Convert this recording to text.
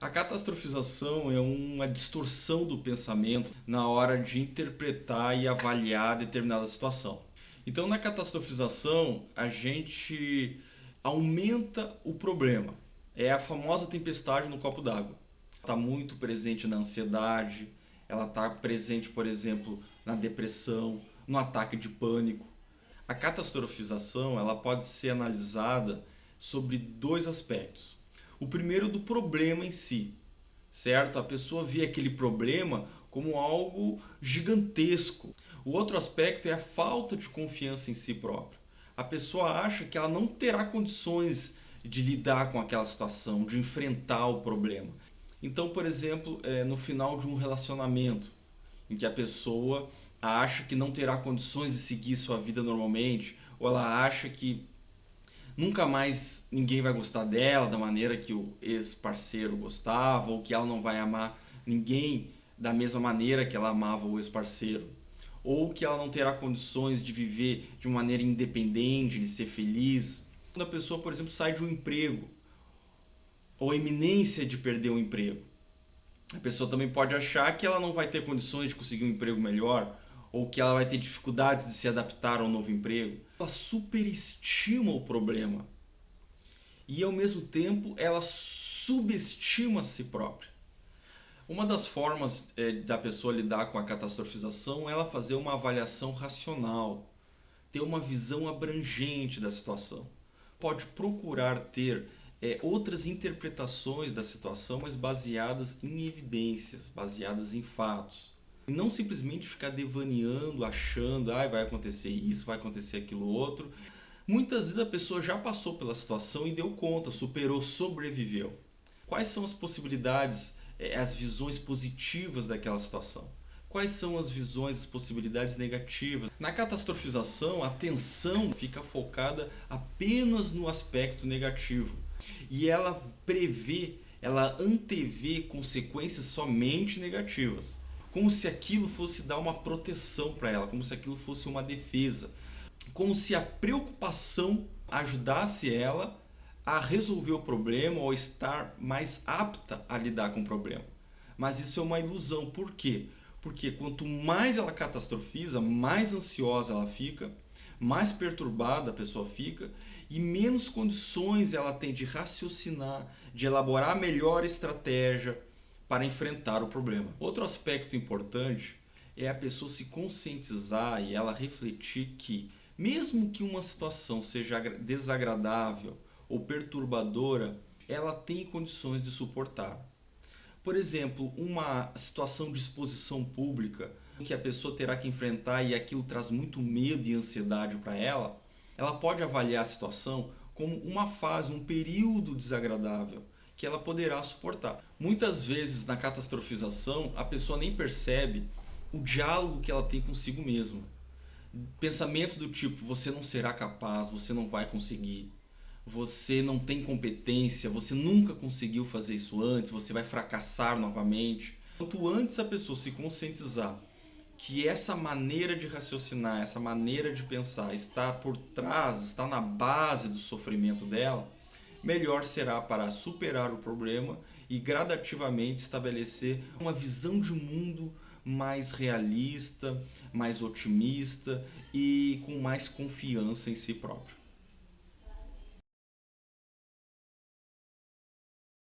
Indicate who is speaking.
Speaker 1: A catastrofização é uma distorção do pensamento na hora de interpretar e avaliar determinada situação. Então, na catastrofização, a gente aumenta o problema. É a famosa tempestade no copo d'água. Está muito presente na ansiedade, ela está presente, por exemplo, na depressão, no ataque de pânico. A catastrofização ela pode ser analisada sobre dois aspectos. O primeiro do problema em si, certo? A pessoa vê aquele problema como algo gigantesco. O outro aspecto é a falta de confiança em si própria. A pessoa acha que ela não terá condições de lidar com aquela situação, de enfrentar o problema. Então, por exemplo, no final de um relacionamento, em que a pessoa acha que não terá condições de seguir sua vida normalmente, ou ela acha que nunca mais ninguém vai gostar dela da maneira que o ex-parceiro gostava, ou que ela não vai amar ninguém da mesma maneira que ela amava o ex-parceiro, ou que ela não terá condições de viver de uma maneira independente, de ser feliz. Quando a pessoa, por exemplo, sai de um emprego, ou a iminência de perder o emprego, a pessoa também pode achar que ela não vai ter condições de conseguir um emprego melhor, ou que ela vai ter dificuldades de se adaptar ao novo emprego. Ela superestima o problema e ao mesmo tempo ela subestima a si própria. Uma das formas da pessoa lidar com a catastrofização é ela fazer uma avaliação racional, ter uma visão abrangente da situação. Pode procurar ter outras interpretações da situação, mas baseadas em evidências, baseadas em fatos. E não simplesmente ficar devaneando, achando, vai acontecer isso, vai acontecer aquilo outro. Muitas vezes a pessoa já passou pela situação e deu conta, superou, sobreviveu. Quais são as possibilidades, as visões positivas daquela situação? Quais são as visões, as possibilidades negativas? Na catastrofização, a atenção fica focada apenas no aspecto negativo e ela prevê, ela antevê consequências somente negativas, como se aquilo fosse dar uma proteção para ela, como se aquilo fosse uma defesa, como se a preocupação ajudasse ela a resolver o problema ou estar mais apta a lidar com o problema. Mas isso é uma ilusão. Por quê? Porque quanto mais ela catastrofiza, mais ansiosa ela fica, mais perturbada a pessoa fica e menos condições ela tem de raciocinar, de elaborar a melhor estratégia para enfrentar o problema. Outro aspecto importante é a pessoa se conscientizar e ela refletir que, mesmo que uma situação seja desagradável ou perturbadora, ela tem condições de suportar. Por exemplo, uma situação de exposição pública que a pessoa terá que enfrentar e aquilo traz muito medo e ansiedade para ela pode avaliar a situação como uma fase, um período desagradável que ela poderá suportar. Muitas vezes na catastrofização a pessoa nem percebe o diálogo que ela tem consigo mesma. Pensamentos do tipo: você não será capaz, você não vai conseguir, você não tem competência, você nunca conseguiu fazer isso antes, você vai fracassar novamente. Quanto antes a pessoa se conscientizar que essa maneira de raciocinar, essa maneira de pensar está por trás, está na base do sofrimento dela, melhor será para superar o problema e gradativamente estabelecer uma visão de mundo mais realista, mais otimista e com mais confiança em si próprio.